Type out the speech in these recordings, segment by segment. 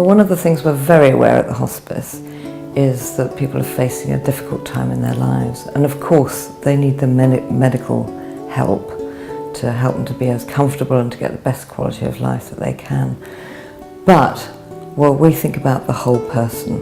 one of the things we're very aware at the hospice is that people are facing a difficult time in their lives, and of course they need the medical help to help them to be as comfortable and to get the best quality of life that they can. But we think about the whole person.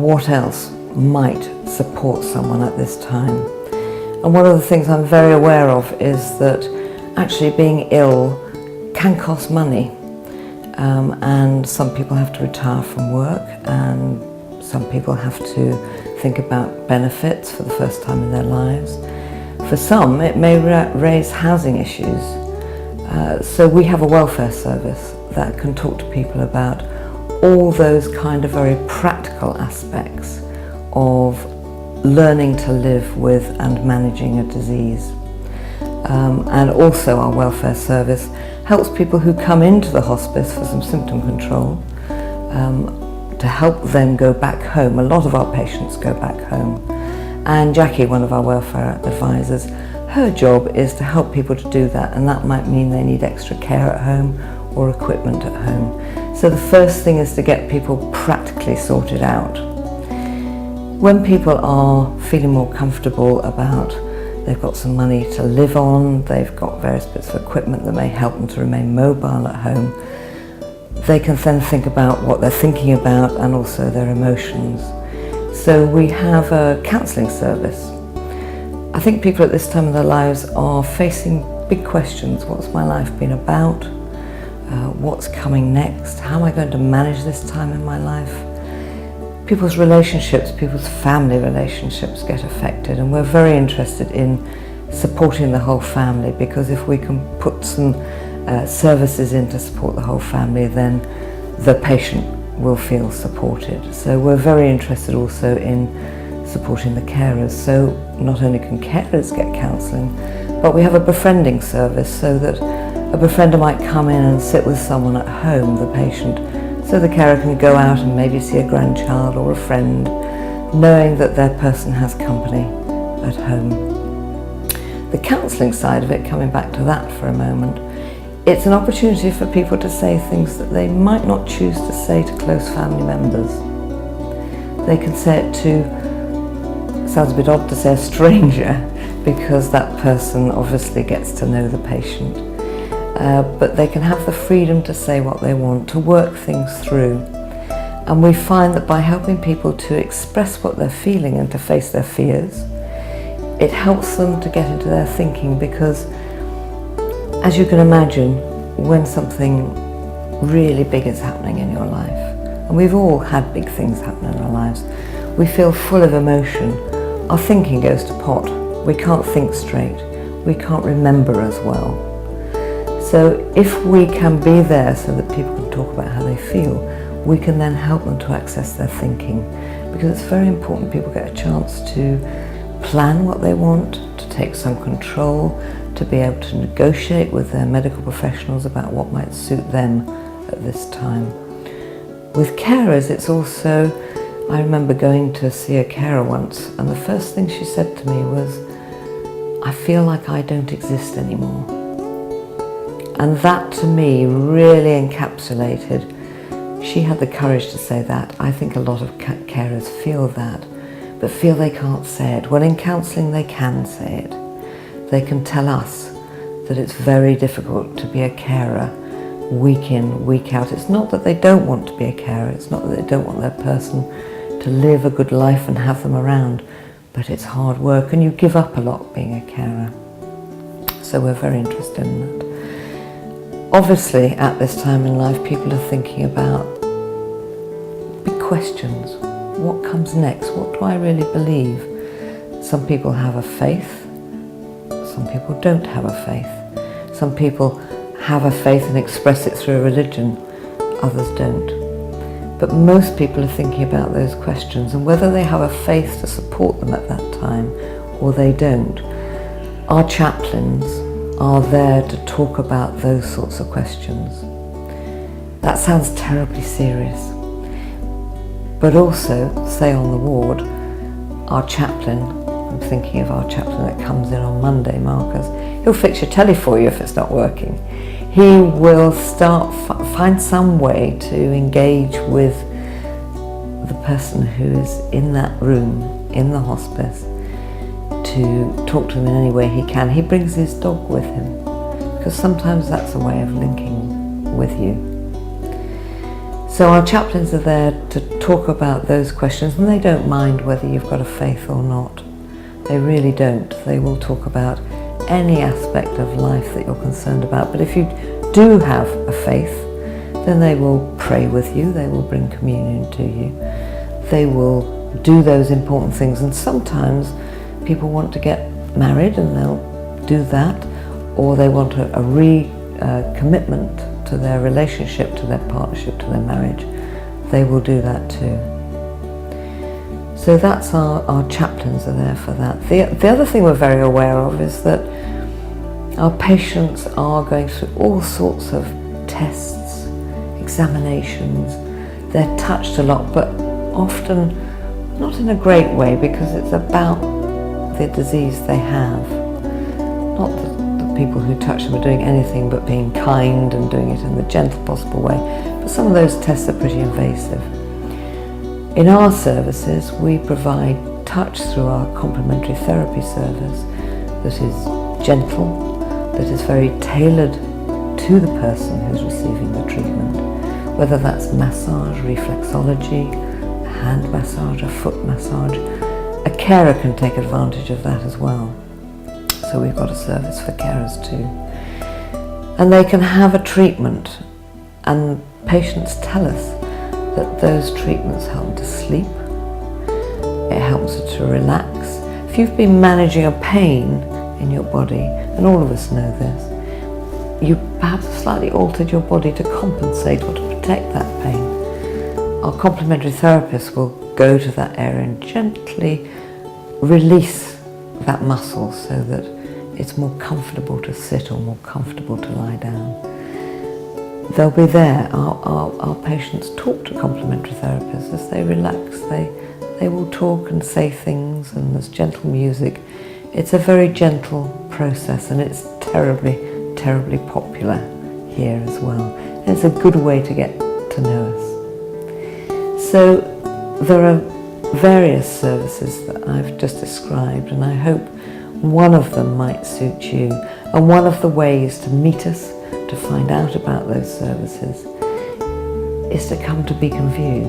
What else might support someone at this time? And one of the things I'm very aware of is that actually being ill can cost money, and some people have to retire from work, and some people have to think about benefits for the first time in their lives. For some, it may raise housing issues. So we have a welfare service that can talk to people about all those kind of very practical aspects of learning to live with and managing a disease. And also our welfare service helps people who come into the hospice for some symptom control to help them go back home. A lot of our patients go back home. And Jackie, one of our welfare advisors, her job is to help people to do that, and that might mean they need extra care at home or equipment at home. So the first thing is to get people practically sorted out. When people are feeling more comfortable about they've got some money to live on, they've got various bits of equipment that may help them to remain mobile at home, they can then think about what they're thinking about and also their emotions. So we have a counselling service. I think people at this time of their lives are facing big questions. What's my life been about? What's coming next? How am I going to manage this time in my life? People's relationships, people's family relationships get affected, and we're very interested in supporting the whole family, because if we can put some services in to support the whole family, then the patient will feel supported. So we're very interested also in supporting the carers. So not only can carers get counselling, but we have a befriending service, so that a befriender might come in and sit with someone at home, the patient, so the carer can go out and maybe see a grandchild or a friend, knowing that their person has company at home. The counselling side of it, coming back to that for a moment, it's an opportunity for people to say things that they might not choose to say to close family members. They can say it to, sounds a bit odd to say a stranger, because that person obviously gets to know the patient. But they can have the freedom to say what they want, to work things through. And we find that by helping people to express what they're feeling and to face their fears, it helps them to get into their thinking, because as you can imagine, when something really big is happening in your life, and we've all had big things happen in our lives, we feel full of emotion. Our thinking goes to pot. We can't think straight. We can't remember as well. So if we can be there so that people can talk about how they feel, we can then help them to access their thinking, because it's very important people get a chance to plan what they want, to take some control, to be able to negotiate with their medical professionals about what might suit them at this time. With carers, it's also, I remember going to see a carer once, and the first thing she said to me was, "I feel like I don't exist anymore." And that to me really encapsulated, she had the courage to say that. I think a lot of carers feel that, but feel they can't say it. Well, in counselling they can say it. They can tell us that it's very difficult to be a carer week in, week out. It's not that they don't want to be a carer, it's not that they don't want their person to live a good life and have them around, but it's hard work and you give up a lot being a carer. So we're very interested in that. Obviously, at this time in life, people are thinking about big questions. What comes next? What do I really believe? Some people have a faith. Some people don't have a faith. Some people have a faith and express it through a religion. Others don't. But most people are thinking about those questions, and whether they have a faith to support them at that time or they don't. Our chaplains are there to talk about those sorts of questions. That sounds terribly serious. But also, say on the ward, our chaplain, I'm thinking of our chaplain that comes in on Monday, Marcus, he'll fix your telly for you if it's not working. he will find some way to engage with the person who is in that room, in the hospice, to talk to them in any way he can. He brings his dog with him, because sometimes that's a way of linking with you. So our chaplains are there to talk about those questions, and they don't mind whether you've got a faith or not. They really don't. They will talk about any aspect of life that you're concerned about. But if you do have a faith, then they will pray with you, they will bring communion to you, they will do those important things. And sometimes people want to get married and they'll do that, or they want a recommitment to their relationship, to their partnership, to their marriage. They will do that too. So that's our chaplains are there for that. The other thing we're very aware of is that our patients are going through all sorts of tests, examinations. They're touched a lot, but often not in a great way, because it's about the disease they have. Not that the people who touch them are doing anything but being kind and doing it in the gentle possible way, but some of those tests are pretty invasive. In our services, we provide touch through our complementary therapy service that is gentle, that is very tailored to the person who's receiving the treatment, whether that's massage, reflexology, a hand massage, a foot massage. A carer can take advantage of that as well. So we've got a service for carers too. And they can have a treatment, and patients tell us that those treatments help them to sleep, it helps them to relax. If you've been managing a pain in your body, and all of us know this, you perhaps have slightly altered your body to compensate or to protect that pain. Our complementary therapists will go to that area and gently release that muscle so that it's more comfortable to sit or more comfortable to lie down. They'll be there. Our patients talk to complementary therapists as they relax. They will talk and say things, and there's gentle music. It's a very gentle process, and it's terribly, terribly popular here as well. And it's a good way to get to know us. So there are various services that I've just described, and I hope one of them might suit you. And one of the ways to meet us, to find out about those services, is to come to Beacon View,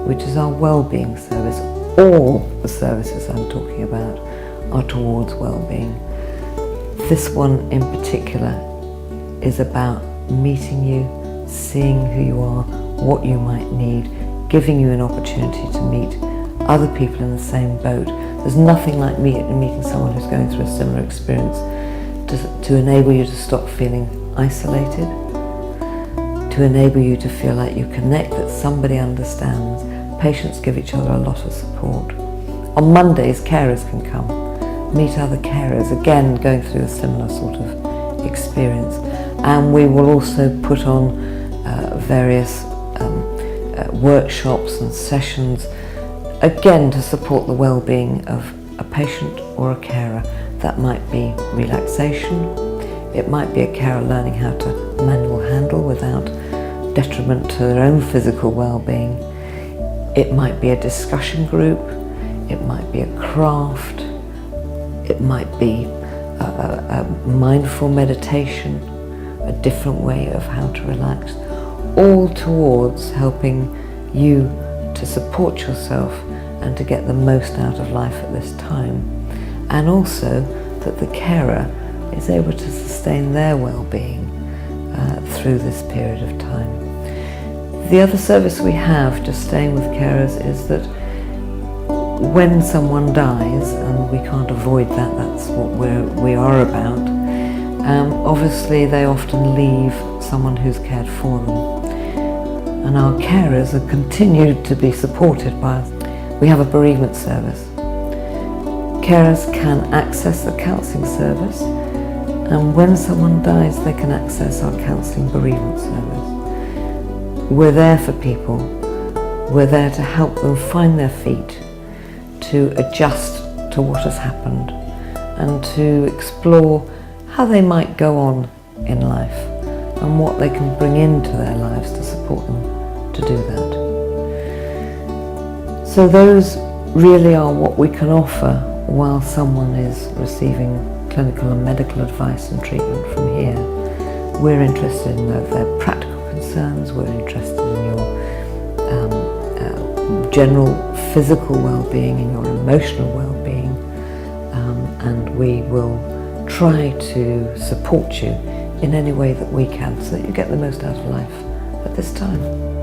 which is our well-being service. All the services I'm talking about are towards well-being. This one in particular is about meeting you, seeing who you are, what you might need, giving you an opportunity to meet other people in the same boat. There's nothing like meeting someone who's going through a similar experience to enable you to stop feeling isolated, to enable you to feel like you connect, that somebody understands. Patients give each other a lot of support. On Mondays, carers can come, meet other carers, again going through a similar sort of experience. And we will also put on various workshops and sessions, again to support the well-being of a patient or a carer. That might be relaxation, it might be a carer learning how to manual handle without detriment to their own physical well-being. It might be a discussion group, it might be a craft, it might be a mindful meditation, a different way of how to relax, all towards helping you to support yourself and to get the most out of life at this time. And also that the carer is able to sustain their well-being through this period of time. The other service we have, just staying with carers, is that when someone dies, and we can't avoid that, that's what we are about, obviously they often leave someone who's cared for them. And our carers are continued to be supported by us. We have a bereavement service. Carers can access the counselling service, and when someone dies they can access our counselling bereavement service. We're there for people. We're there to help them find their feet, to adjust to what has happened, and to explore how they might go on in life. and what they can bring into their lives to support them to do that. So those really are what we can offer while someone is receiving clinical and medical advice and treatment from here. We're interested in their practical concerns, we're interested in your general physical well-being, in your emotional well-being, and we will try to support you in any way that we can so that you get the most out of life at this time.